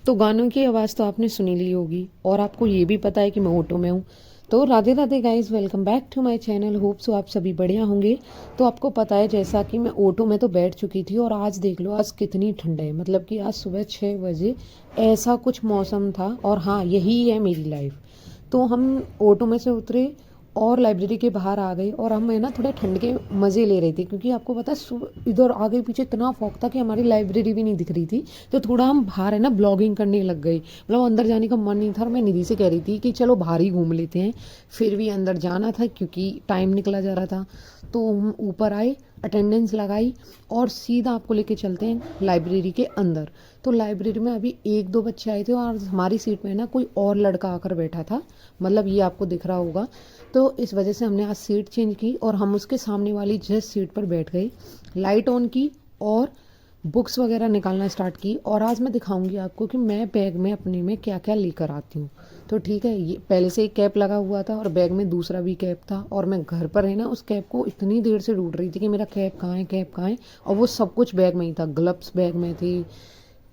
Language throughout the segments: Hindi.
तो गानों की आवाज़ तो आपने सुनी ली होगी और आपको ये भी पता है कि मैं ऑटो में हूँ। तो Radhe Radhe guys, welcome back to my channel. Hope so आप सभी बढ़िया होंगे। तो आपको पता है जैसा कि मैं ऑटो में तो बैठ चुकी थी और आज देख लो आज कितनी ठंड है। मतलब कि आज सुबह 6 बजे ऐसा कुछ मौसम था और हाँ, यही है मेरी लाइफ। तो हम ऑटो में से उतरे और लाइब्रेरी के बाहर आ गए और हम है ना थोड़े ठंड के मज़े ले रहे थे, क्योंकि आपको पता है इधर आगे पीछे इतना फॉग था कि हमारी लाइब्रेरी भी नहीं दिख रही थी। तो थोड़ा हम बाहर है ना ब्लॉगिंग करने लग गए। मतलब अंदर जाने का मन नहीं था और मैं निधि से कह रही थी कि चलो बाहर ही घूम लेते हैं। फिर भी अंदर जाना था क्योंकि टाइम निकला जा रहा था। तो हम ऊपर आए, अटेंडेंस लगाई और सीधा आपको लेके चलते हैं लाइब्रेरी के अंदर। तो लाइब्रेरी में अभी एक दो बच्चे आए थे और हमारी सीट में ना कोई और लड़का आकर बैठा था। मतलब ये आपको दिख रहा होगा। तो इस वजह से हमने आज सीट चेंज की और हम उसके सामने वाली जस्ट सीट पर बैठ गए, लाइट ऑन की और बुक्स वगैरह निकालना स्टार्ट की। और आज मैं दिखाऊंगी आपको कि मैं बैग में अपने में क्या क्या लेकर आती हूँ। तो ठीक है, ये पहले से एक कैप लगा हुआ था और बैग में दूसरा भी कैप था और मैं घर पर है ना उस कैप को इतनी देर से ढूंढ रही थी कि मेरा कैप कहाँ है, कैप कहाँ है। और वो सब कुछ बैग में ही था। ग्लव्स बैग में थी,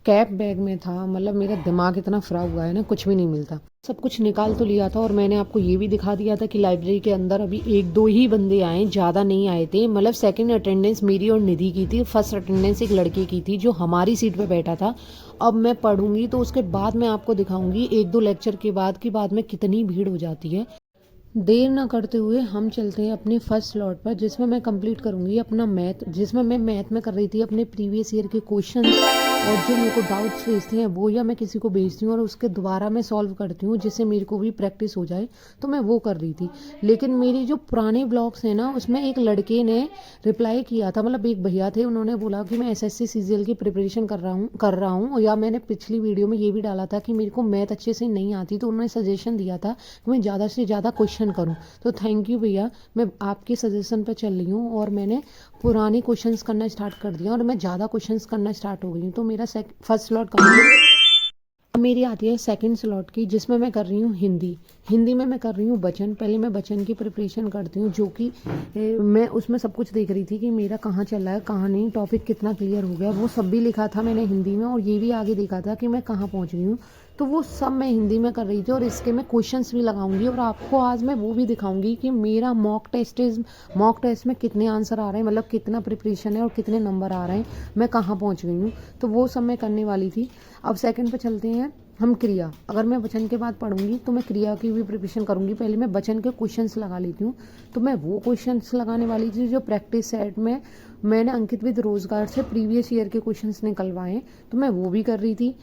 कैप बैग में था। मतलब मेरा दिमाग इतना फ्रा हुआ है ना, कुछ भी नहीं मिलता। सब कुछ निकाल तो लिया था और मैंने आपको ये भी दिखा दिया था कि लाइब्रेरी के अंदर अभी एक दो ही बंदे आए, ज़्यादा नहीं आए थे। मतलब सेकंड अटेंडेंस मेरी और निधि की थी, फर्स्ट अटेंडेंस एक लड़के की थी जो हमारी सीट पे बैठा था। अब मैं पढ़ूंगी तो उसके बाद मैं आपको दिखाऊंगी एक दो लेक्चर के बाद में कितनी भीड़ हो जाती है। देर ना करते हुए हम चलते हैं अपने फर्स्ट स्लॉट पर, जिसमें मैं कंप्लीट करूंगी अपना मैथ, जिसमें मैं मैथ में कर रही थी अपने प्रीवियस ईयर के क्वेश्चंस। और जो मेरे को डाउट्स भेजते हैं वो या मैं किसी को भेजती हूँ और उसके द्वारा मैं सॉल्व करती हूँ, जिससे मेरे को भी प्रैक्टिस हो जाए। तो मैं वो कर रही थी। लेकिन मेरी जो पुराने ब्लॉग्स हैं ना उसमें एक लड़के ने रिप्लाई किया था। मतलब एक भैया थे, उन्होंने बोला कि मैं एसएससी सीजीएल की प्रिपरेशन कर रहा हूँ। या मैंने पिछली वीडियो में ये भी डाला था कि मेरे को मैथ अच्छे से नहीं आती, तो उन्होंने सजेशन दिया था कि मैं ज़्यादा से ज़्यादा क्वेश्चन करूं। तो थैंक यू भैया, मैं आपके सजेशन पर चल रही हूँ और मैंने पुराने क्वेश्चंस करना स्टार्ट कर दिया और मैं ज़्यादा क्वेश्चंस करना स्टार्ट हो गई हूँ। तो मेरा फर्स्ट स्लॉट कंप्लीट। अब मेरी आती है सेकंड स्लॉट की, जिसमें मैं कर रही हूँ हिंदी। हिंदी में मैं कर रही हूँ वचन। पहले मैं वचन की प्रिपरेशन करती हूँ, जो कि मैं उसमें सब कुछ देख रही थी कि मेरा कहाँ चल रहा है कहाँ नहीं, टॉपिक कितना क्लियर हो गया, वो सब भी लिखा था मैंने हिंदी में। और ये भी आगे देखा था कि मैं कहाँ पहुँच गई हूँ। तो वो सब मैं हिंदी में कर रही थी और इसके मैं क्वेश्चंस भी लगाऊंगी और आपको आज मैं वो भी दिखाऊंगी कि मेरा मॉक टेस्ट में कितने आंसर आ रहे हैं, मतलब कितना प्रिपरेशन है और कितने नंबर आ रहे हैं, मैं कहाँ पहुँच गई हूँ। तो वो सब मैं करने वाली थी। अब सेकंड पे चलते हैं हम, क्रिया। अगर मैं वचन के बाद पढ़ूंगी तो मैं क्रिया की भी प्रिपरेशन करूंगी। पहले मैं वचन के क्वेश्चंस लगा लेती हूँ। तो मैं वो क्वेश्चंस लगाने वाली थी जो प्रैक्टिस सेट में मैंने अंकित विद रोजगार से प्रीवियस ईयर के क्वेश्चंस निकलवाए, तो मैं वो भी कर रही थी।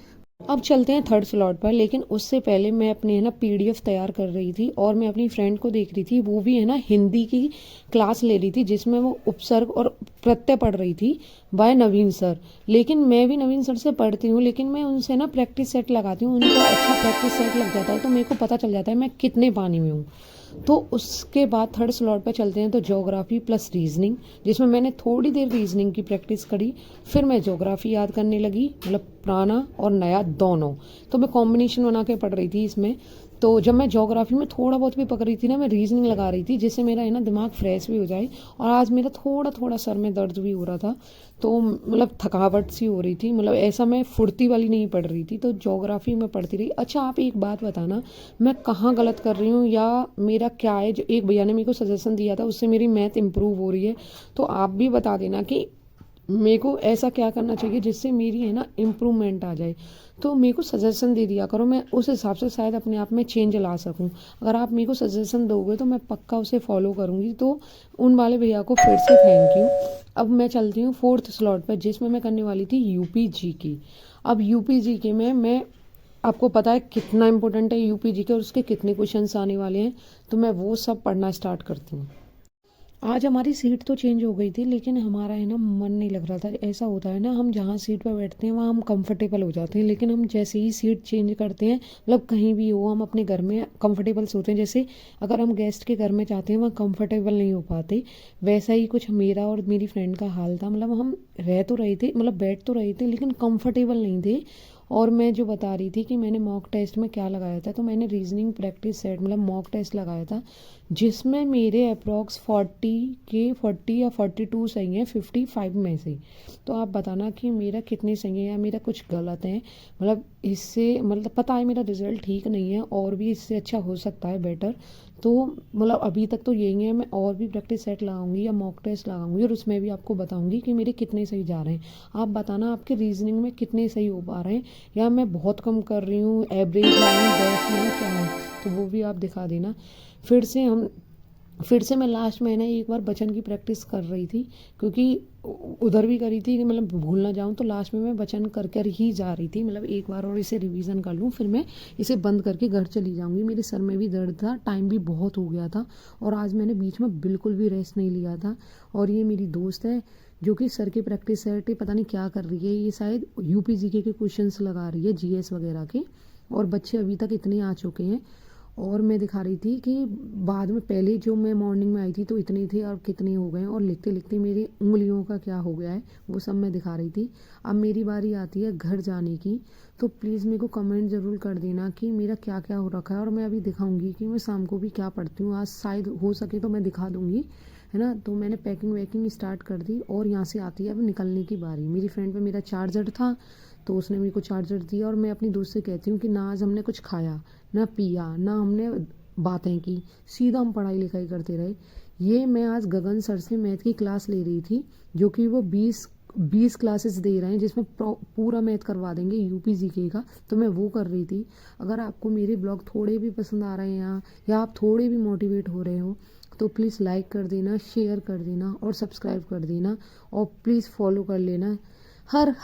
अब चलते हैं थर्ड स्लॉट पर, लेकिन उससे पहले मैं अपने है ना पीडीएफ तैयार कर रही थी और मैं अपनी फ्रेंड को देख रही थी, वो भी है ना हिंदी की क्लास ले रही थी, जिसमें वो उपसर्ग और प्रत्यय पढ़ रही थी बाय नवीन सर। लेकिन मैं भी नवीन सर से पढ़ती हूँ, लेकिन मैं उनसे ना प्रैक्टिस सेट लगाती हूँ। उनको अच्छा प्रैक्टिस सेट लग जाता है तो मेरे को पता चल जाता है मैं कितने पानी में हूँ। तो उसके बाद थर्ड स्लॉट पे चलते हैं तो ज्योग्राफी प्लस रीजनिंग, जिसमें मैंने थोड़ी देर रीजनिंग की प्रैक्टिस करी। फिर मैं ज्योग्राफी याद करने लगी, मतलब पुराना और नया दोनों। तो मैं कॉम्बिनेशन बना के पढ़ रही थी इसमें। तो जब मैं ज्योग्राफी में थोड़ा बहुत भी पकड़ रही थी ना, मैं रीजनिंग लगा रही थी, जिससे मेरा है ना दिमाग फ्रेश भी हो जाए। और आज मेरा थोड़ा थोड़ा सर में दर्द भी हो रहा था, तो मतलब थकावट सी हो रही थी। मतलब ऐसा मैं फुर्ती वाली नहीं पढ़ रही थी, तो ज्योग्राफी में पढ़ती रही। अच्छा आप एक बात बताना, मैं कहाँ गलत कर रही हूँ या मेरा क्या है। जो एक भैया ने मेरे को सजेशन दिया था उससे मेरी मैथ इंप्रूव हो रही है, तो आप भी बता देना कि मेरे को ऐसा क्या करना चाहिए जिससे मेरी है ना इम्प्रूवमेंट आ जाए। तो मेरे को सजेशन दे दिया करो, मैं उस हिसाब से शायद अपने आप में चेंज ला सकूं। अगर आप मेरे को सजेशन दोगे तो मैं पक्का उसे फॉलो करूंगी। तो उन वाले भैया को फिर से थैंक यू। अब मैं चलती हूँ फोर्थ स्लॉट पर, जिसमें मैं करने वाली थी यूपी जी की। अब यूपी जी के में मैं, आपको पता है कितना इंपॉर्टेंट है यूपी जी के और उसके कितने क्वेश्चंस आने वाले हैं, तो मैं वो सब पढ़ना स्टार्ट करती हूँ। आज हमारी सीट तो चेंज हो गई थी, लेकिन हमारा है ना मन नहीं लग रहा था। ऐसा होता है ना, हम जहाँ सीट पर बैठते हैं वहाँ हम कंफर्टेबल हो जाते हैं, लेकिन हम जैसे ही सीट चेंज करते हैं, मतलब कहीं भी हो, हम अपने घर में कंफर्टेबल सोते हैं। जैसे अगर हम गेस्ट के घर में जाते हैं वहाँ कंफर्टेबल नहीं हो पाते, वैसा ही कुछ मेरा और मेरी फ्रेंड का हाल था। मतलब हम रह तो रहे थे, मतलब बैठ तो रहे थे, लेकिन कंफर्टेबल नहीं थे। और मैं जो बता रही थी कि मैंने मॉक टेस्ट में क्या लगाया था, तो मैंने रीजनिंग प्रैक्टिस सेट मतलब मॉक टेस्ट लगाया था, जिसमें मेरे अप्रॉक्स 40 या 42 सही हैं 55 में से। तो आप बताना कि मेरा कितने सही है या मेरा कुछ गलत है। मतलब इससे मतलब पता है मेरा रिजल्ट ठीक नहीं है और भी इससे अच्छा हो सकता है, बेटर। तो मतलब अभी तक तो यही है, मैं और भी प्रैक्टिस सेट लगाऊंगी या मॉक टेस्ट लगाऊंगी और उसमें भी आपको बताऊंगी कि मेरे कितने सही जा रहे हैं। आप बताना आपके रीजनिंग में कितने सही हो पा रहे हैं, या मैं बहुत कम कर रही हूँ, एवरेज लाई हूँ, बेस्ट में हूँ, क्या हूँ। तो वो भी आप दिखा देना। फिर से हम फिर से मैं लास्ट में ना एक बार बचन की प्रैक्टिस कर रही थी, क्योंकि उधर भी करी थी कि मतलब भूल ना जाऊँ, तो लास्ट में मैं बचन कर कर ही जा रही थी, मतलब एक बार और इसे रिवीजन कर लूँ, फिर मैं इसे बंद करके घर चली जाऊँगी। मेरे सर में भी दर्द था, टाइम भी बहुत हो गया था, और आज मैंने बीच में बिल्कुल भी रेस्ट नहीं लिया था। और ये मेरी दोस्त है जो कि सर की प्रैक्टिस सेट पता नहीं क्या कर रही है, ये शायद यूपी जीके के क्वेश्चंस लगा रही है, जीएस वगैरह के। और बच्चे अभी तक इतने आ चुके हैं। और मैं दिखा रही थी कि बाद में पहले जो मैं मॉर्निंग में आई थी तो इतने थे और कितने हो गए हैं, और लिखते लिखते मेरी उंगलियों का क्या हो गया है वो सब मैं दिखा रही थी। अब मेरी बारी आती है घर जाने की, तो प्लीज़ मेरे को कमेंट ज़रूर कर देना कि मेरा क्या क्या हो रखा है, और मैं अभी दिखाऊंगी कि मैं शाम को भी क्या पढ़ती हूँ। आज शायद हो सके तो मैं दिखा दूँगी, है ना। तो मैंने पैकिंग वैकिंग स्टार्ट कर दी और यहाँ से आती है अब निकलने की बारी। मेरी फ्रेंड पे मेरा चार्जर था, तो उसने मेरे को चार्जर दिया, और मैं अपनी दोस्त से कहती हूँ कि ना आज हमने कुछ खाया ना पिया ना हमने बातें की, सीधा हम पढ़ाई लिखाई करते रहे। ये मैं आज गगन सर से मैथ की क्लास ले रही थी, जो कि वो 20 क्लासेस दे रहे हैं, जिसमें पूरा मैथ करवा देंगे यूपी जीके का, तो मैं वो कर रही थी। अगर आपको मेरे ब्लॉग थोड़े भी पसंद आ रहे हैं या आप थोड़े भी मोटिवेट हो रहे हो, तो प्लीज़ लाइक कर देना, शेयर कर देना और सब्सक्राइब कर देना, और प्लीज़ फॉलो कर लेना। हर